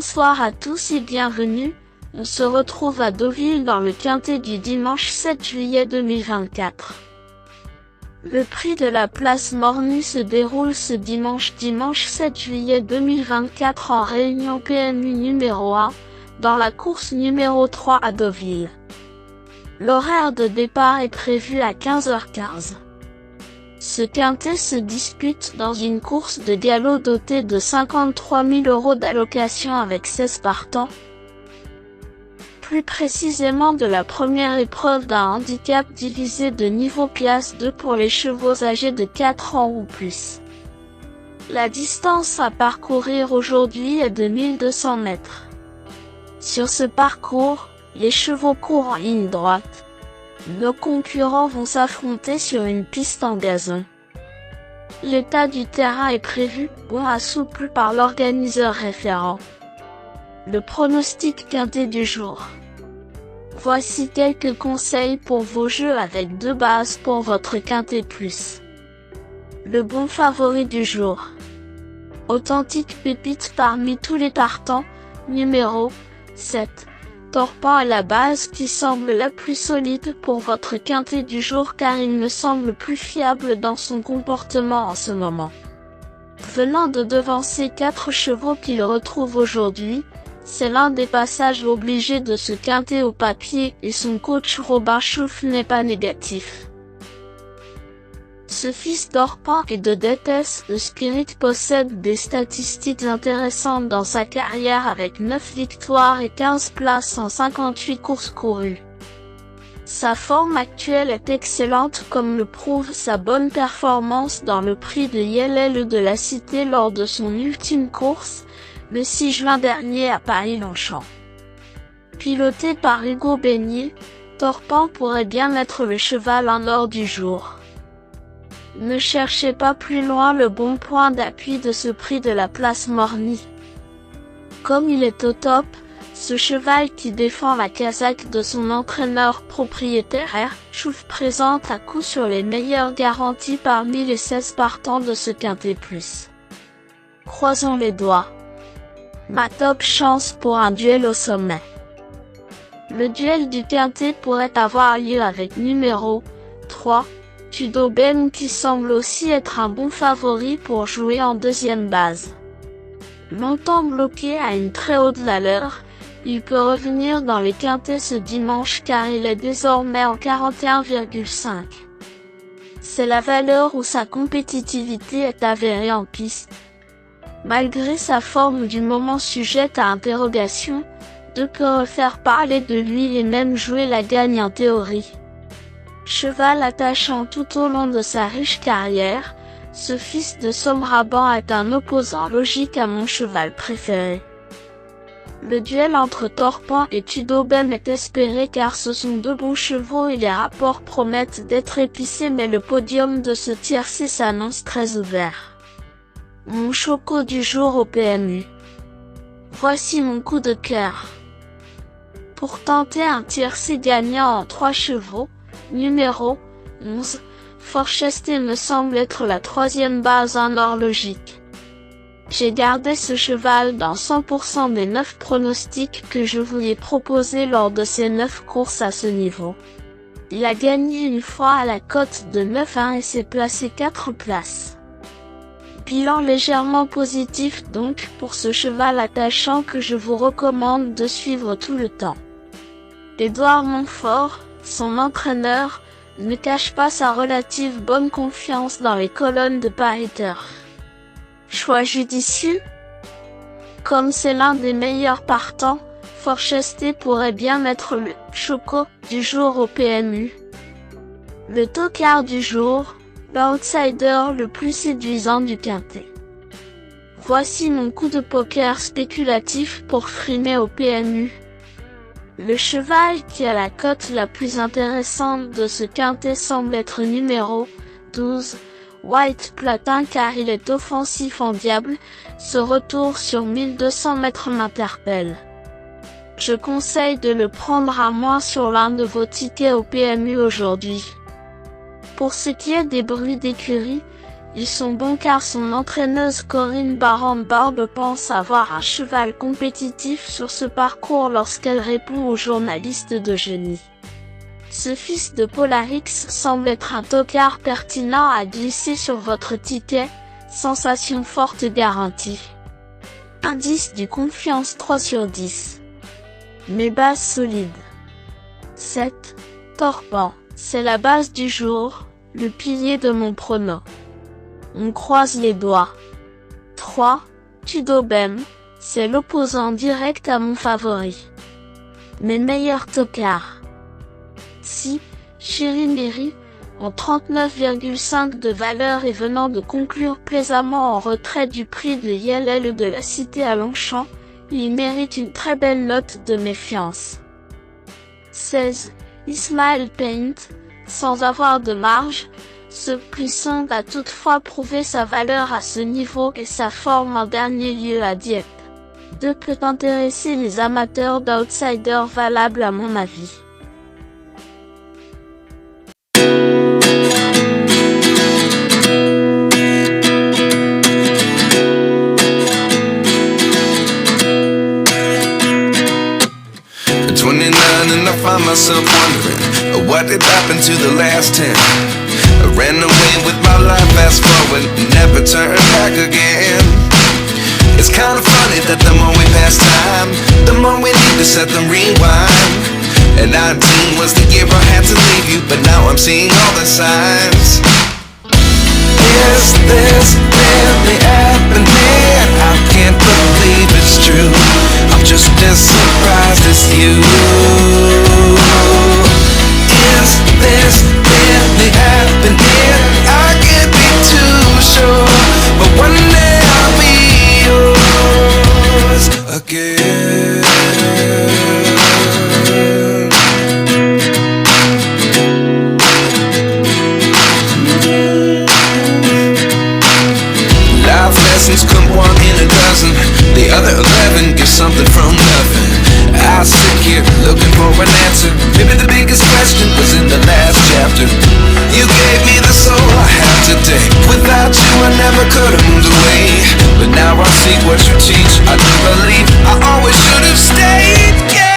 Bonsoir à tous et bienvenue, on se retrouve à Deauville dans le quintet du dimanche 7 juillet 2024. Le prix de la place Morny se déroule ce dimanche 7 juillet 2024 en réunion PMU numéro 1, dans la course numéro 3 à Deauville. L'horaire de départ est prévu à 15h15. Ce quintet se dispute dans une course de galop dotée de 53 000 € d'allocation avec 16 partants. Plus précisément de la première épreuve d'un handicap divisé de niveau classe 2 pour les chevaux âgés de 4 ans ou plus. La distance à parcourir aujourd'hui est de 1200 mètres. Sur ce parcours, les chevaux courent en ligne droite. Nos concurrents vont s'affronter sur une piste en gazon. L'état du terrain est prévu bon à souple par l'organiseur référent. Le pronostic quintet du jour. Voici quelques conseils pour vos jeux avec 2 bases pour votre quintet plus. Le bon favori du jour. Authentique pépite parmi tous les partants, numéro 7. Torpant est la base qui semble la plus solide pour votre quintet du jour car il me semble plus fiable dans son comportement en ce moment. Venant de devancer 4 chevaux qu'il retrouve aujourd'hui, c'est l'un des passages obligés de ce quintet au papier et son coach Robin Chouf n'est pas négatif. Ce fils d'Orpan et de Détesse, le Spirit possède des statistiques intéressantes dans sa carrière avec 9 victoires et 15 places en 58 courses courues. Sa forme actuelle est excellente comme le prouve sa bonne performance dans le prix de Yellel de la Cité lors de son ultime course, le 6 juin dernier à Paris-Longchamp. Piloté par Hugo Beignet, Torpan pourrait bien être le cheval en or du jour. Ne cherchez pas plus loin le bon point d'appui de ce prix de la place Morny. Comme il est au top, ce cheval qui défend la casaque de son entraîneur propriétaire, Chouf présente à coup sur les meilleures garanties parmi les 16 partants de ce quintet plus. Croisons les doigts. Ma top chance pour un duel au sommet. Le duel du quintet pourrait avoir lieu avec numéro 3. Tudoben qui semble aussi être un bon favori pour jouer en deuxième base. Longtemps bloqué à une très haute valeur, il peut revenir dans les quintets ce dimanche car il est désormais en 41,5. C'est la valeur où sa compétitivité est avérée en piste. Malgré sa forme du moment sujette à interrogation, de peut refaire parler de lui et même jouer la gagne en théorie. Cheval attachant tout au long de sa riche carrière, ce fils de Somraban est un opposant logique à mon cheval préféré. Le duel entre Torpan et Tudoben est espéré car ce sont 2 bons chevaux et les rapports promettent d'être épicés mais le podium de ce tiercé s'annonce très ouvert. Mon choco du jour au PMU. Voici mon coup de cœur. Pour tenter un tiercé gagnant en 3 chevaux, numéro 11, Forchesté me semble être la 3e base en or logique. J'ai gardé ce cheval dans 100% des 9 pronostics que je vous ai proposés lors de ces 9 courses à ce niveau. Il a gagné une fois à la cote de 9-1 et s'est placé 4 places. Bilan légèrement positif donc pour ce cheval attachant que je vous recommande de suivre tout le temps. Édouard Montfort, son entraîneur, ne cache pas sa relative bonne confiance dans les colonnes de Paris-Ter. Choix judicieux? Comme c'est l'un des meilleurs partants, Forchesté pourrait bien être le choco du jour au PMU. Le tocard du jour, l'outsider le plus séduisant du quintet. Voici mon coup de poker spéculatif pour frimer au PMU. Le cheval qui a la cote la plus intéressante de ce quintet semble être numéro 12, White Platin car il est offensif en diable, ce retour sur 1200 mètres m'interpelle. Je conseille de le prendre à moins sur l'un de vos tickets au PMU aujourd'hui. Pour ce qui est des bruits d'écurie, Ils sont bons car son entraîneuse Corinne Baran-Barbe pense avoir un cheval compétitif sur ce parcours lorsqu'elle répond aux journalistes de génie. Ce fils de Polarix semble être un tocard pertinent à glisser sur votre ticket, sensation forte garantie. Indice du confiance 3 sur 10. Mes bases solides. 7. Torpant, c'est la base du jour, le pilier de mon prono. On croise les doigts. 3. Tudobem, c'est l'opposant direct à mon favori. Mes meilleurs tocards. 6. Chiri-Miri, en 39,5 de valeur et venant de conclure plaisamment en retrait du prix de Yellel de la Cité à Longchamp, il mérite une très belle note de méfiance. 16. Ismaël Paint, sans avoir de marge, ce puissant a toutefois prouvé sa valeur à ce niveau et sa forme en dernier lieu à Dieppe. Peut intéresser les amateurs d'outsiders valables à mon avis. And I find myself wondering what did happen to the last 10. I ran away with my life, fast forward, never turn back again. It's kind of funny that the more we pass time, the more we need to set them rewind. And 19 was the year I had to leave you, but now I'm seeing all the signs. Is this really happening? I can't believe it's true. I'm just as surprised as you. Is this really happening? I can't be too sure, but one day I'll be yours again. Life lessons come one in a dozen. The other 11 give something from nothing. I sit here looking for an answer. Maybe the biggest question was in the last chapter. You gave me the soul I have today. Without you I never could have moved away. But now I see what you teach.